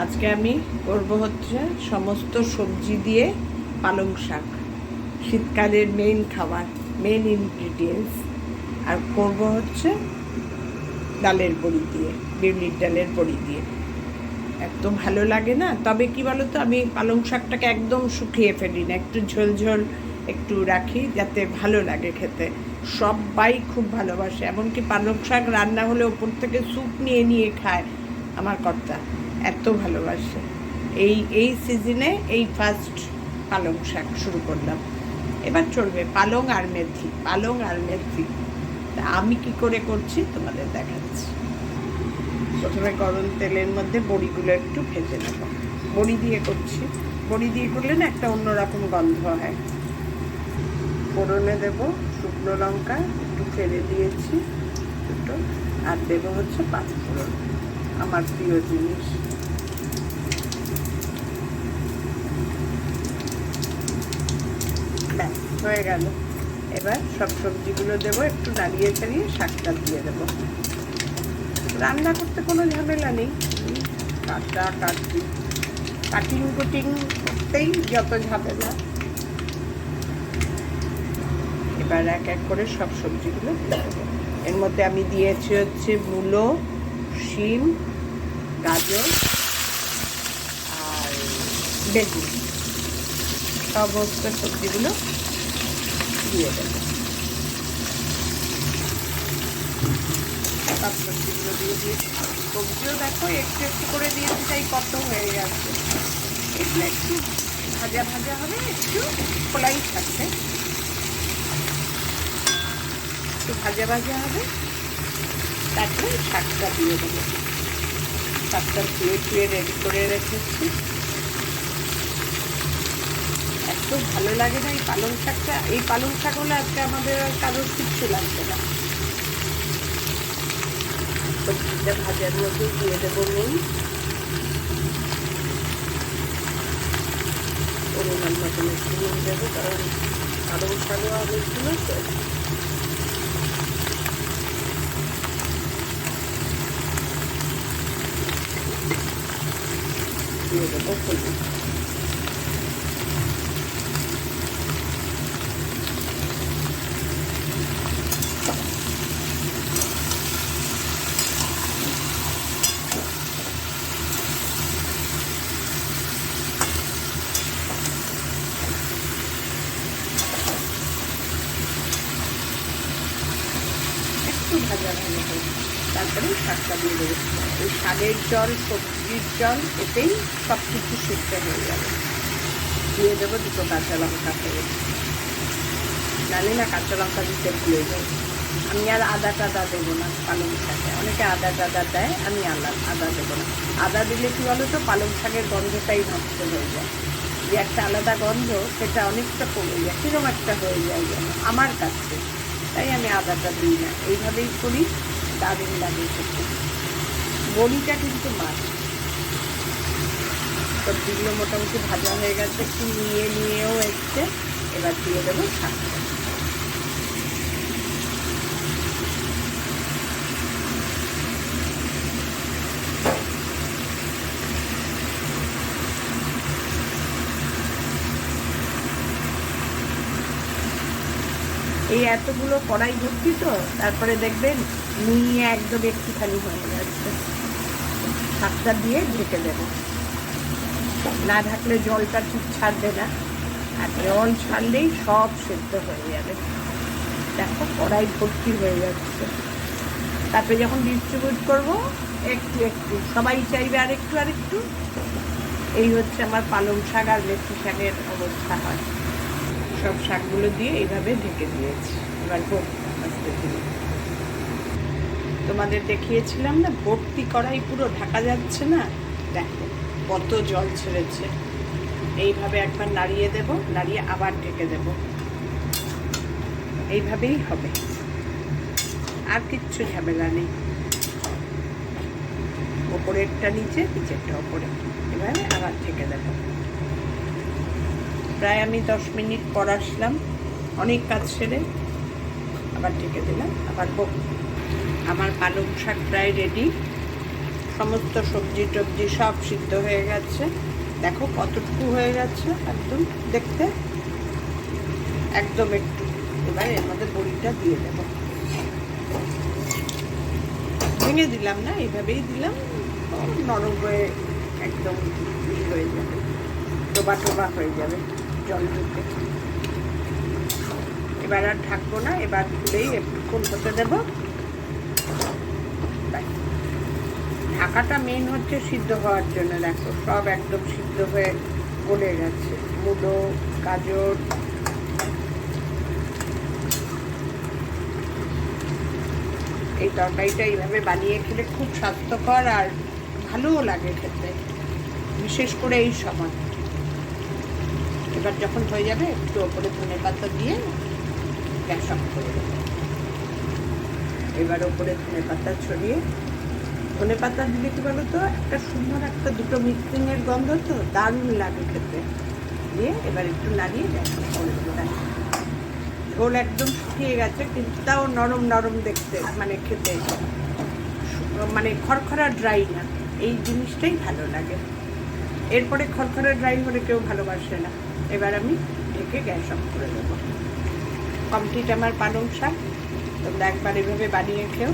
আজকে আমি করব হচ্ছে সমস্ত সবজি দিয়ে পালং শাক, শীতকালের মেইন খাবার, মেইন ইনগ্রিডিয়েন্টস। আর করব হচ্ছে ডালের বড়ি দিয়ে, বিউলির ডালের বড়ি দিয়ে। এত ভালো লাগে না। তবে কি বলো তো, আমি পালং শাকটাকে একদম শুকিয়ে ফেলি না, একটু ঝোল ঝোল একটু রাখি যাতে ভালো লাগে খেতে। সবাই খুব ভালোবাসে, এমনকি পালং শাক রান্না হলে ওপর থেকে স্যুপ নিয়ে নিয়ে খায় আমার কর্তা, এত ভালোবাসে। এই সিজনে এই ফার্স্ট পালং শাক শুরু করলাম। এবার চলবে পালং আর মেথি, পালং আর মেথি। তা আমি কি করে করছি তোমাদের দেখাচ্ছি। প্রথমে গরম তেলের মধ্যে বড়িগুলো একটু ভেজে নেব। বড়ি দিয়ে করছি, বড়ি দিয়ে করলে না একটা অন্যরকম গন্ধ হয়। ফোড়নে দেব শুকনো লঙ্কা, একটু ফেলে দিয়েছি দুটো, আর দেবো হচ্ছে পাঁচফোড়ন, আমার প্রিয় জিনিস। ব্যাস হয়ে গেল। এবার সব সবজিগুলো দেবো, একটু নাড়িয়ে চাড়িয়ে শাকটা দিয়ে দেবো। রান্না করতে কোনো ঝামেলা নেই, কাটিং কুটিং করতেই যত ঝামেলা। এবার এক এক করে সব সবজিগুলো দিয়ে দেবো। এর মধ্যে আমি দিয়েছি হচ্ছে মূলো, শিম, গাজর আর বেগুন, সমস্ত সবজিগুলো দিয়ে দেবো। সব সবজিগুলো দিয়ে দিয়েছি। সবজিও দেখো একটু একটু করে দিয়েছি, তাই কত হয়ে গেছে। এগুলো একটু ভাজা ভাজা হবে, একটু খোলাই থাকবে, একটু ভাজা ভাজা হবে। তারপরে শাকটা দিয়ে দেবো। শাকটা ধুয়ে রেডি করে রেখেছি। এত ভালো লাগে না এই পালং শাকটা। এই পালং শাক হলে আজকে আমাদের আর কারোর কিচ্ছু লাগবে না। সবজিটা ভাজার মধ্যে দিয়ে দেবো নুন, পরিমাণ মতন একটু নুন দেবো, কারণ পালং শাকও অনেকগুলো তো। দিয়ে দেবো হলুদ। ভাজা ভালো করে তারপরে শাকটা দিয়ে দেবো। ওই শাকের জল, সবজির জল, এতেই সব কিছু সিদ্ধ হয়ে যাবে। দিয়ে দেবো দুটো কাঁচা লঙ্কা করে, জানি না কাঁচা লঙ্কা দিতে ভুলে যাই। আমি আর আদা টাদা দেবো না পালং শাকে। অনেকে আদা টাদা দেয়, আমি আদা দেবো না। আদা দিলে কী বলো তো, পালং শাকের গন্ধটাই নষ্ট হয়ে যায়। যে একটা আলাদা গন্ধ, সেটা অনেকটা কমে যায়, কিরম একটা হয়ে যায় যেন আমার কাছে। তাই আমি আদাটা দিই না, এইভাবেই করি, দারুণ লাগে খেতে। বড়িটা কিন্তু মাছ। সবজিগুলো মোটামুটি ভাজা হয়ে গেছে, একটু নিয়েও এসছে। এবার দিয়ে দেবো শাকটা। এই এতগুলো কড়াই ভর্তি তো, তারপরে দেখবেন নিয়ে একদম একটুখানি হয়ে যাচ্ছে। শাকটা দিয়ে ঢেকে দেবো, না ঢাকলে জলটা ঠিক ছাড়বে না, আর জল ছাড়লেই সব সেদ্ধ হয়ে যাবে। দেখো কড়াই ভর্তি হয়ে যাচ্ছে। তারপরে যখন ডিস্ট্রিবিউট করবো, একটু একটু সবাই চাইবে আর একটু আর একটু। এই হচ্ছে আমার পালং শাক আর মেথি শাকের অবস্থা হয়। সব শাকগুলো দিয়ে এইভাবে ঢেকে দিয়েছি। এবার আস্তে ধীরে তোমাদের দেখিয়েছিলাম না, ভর্তি কড়াই পুরো ঢাকা যাচ্ছে না, দেখো কত জল ছেড়েছে। এইভাবে একবার নাড়িয়ে দেব, নাড়িয়ে আবার ঢেকে দেব। এইভাবেই হবে, আর কিচ্ছু ঝামেলা নেই। ওপরেরটা নিচে, নিচেরটা ওপরে। এবারে আবার ঢেকে দেব। প্রায় আমি 10 মিনিট পর আসলাম, অনেক কাজ সেরে আবার ঢেকে দিলাম। আবার আমার পালং শাক প্রায় রেডি। সমস্ত সবজি টবজি সব সিদ্ধ হয়ে গেছে। দেখো কতটুকু হয়ে গেছে, একদম দেখতে একদম একটু। এবার এর মধ্যে বড়িটা দিয়ে দেবো, ভেঙে দিলাম না, এইভাবেই দিলাম, নরম হয়ে একদম হয়ে যাবে, টোবা টোবা হয়ে যাবে জল ঢুকে। এবার আর ঢাকবো না, এবার খুলেই একটুক্ষণ হতে দেবো। ঢাকাটা মেন হচ্ছে সিদ্ধ হওয়ার জন্য। দেখো সব একদম সিদ্ধ হয়ে গলে গেছে, মূলো, গাজর। এই তরকারিটা এইভাবে বানিয়ে খেলে খুব স্বাস্থ্যকর আর ভালোও লাগে খেতে, বিশেষ করে এই সময়। এবার যখন হয়ে যাবে একটু ওপরে ধনেপাতা দিয়ে গ্যাস অফ করে দেবো। এবার ওপরে ধনেপাতা ছড়িয়ে, ধনেপাতা দিলে কি বলো তো, একটা সুন্দর একটা দুটো মিক্সিংয়ের গন্ধ, তো দারুণ লাগে খেতে। দিয়ে এবার একটু নাড়িয়ে গ্যাস অফ করে দেবো। ঝোল একদম শুকিয়ে গেছে, কিন্তু তাও নরম নরম দেখতে, মানে খেতে, মানে খড়খড়া ড্রাই না। এই জিনিসটাই ভালো লাগে। এরপরে খড়খড়া ড্রাই হলে কেউ ভালোবাসে না। এবার আমি ঢেকে গ্যাস অফ করে দেবো। কমপ্লিট আমার পালং শাক। তোমরা একবার এভাবে বানিয়ে খেও।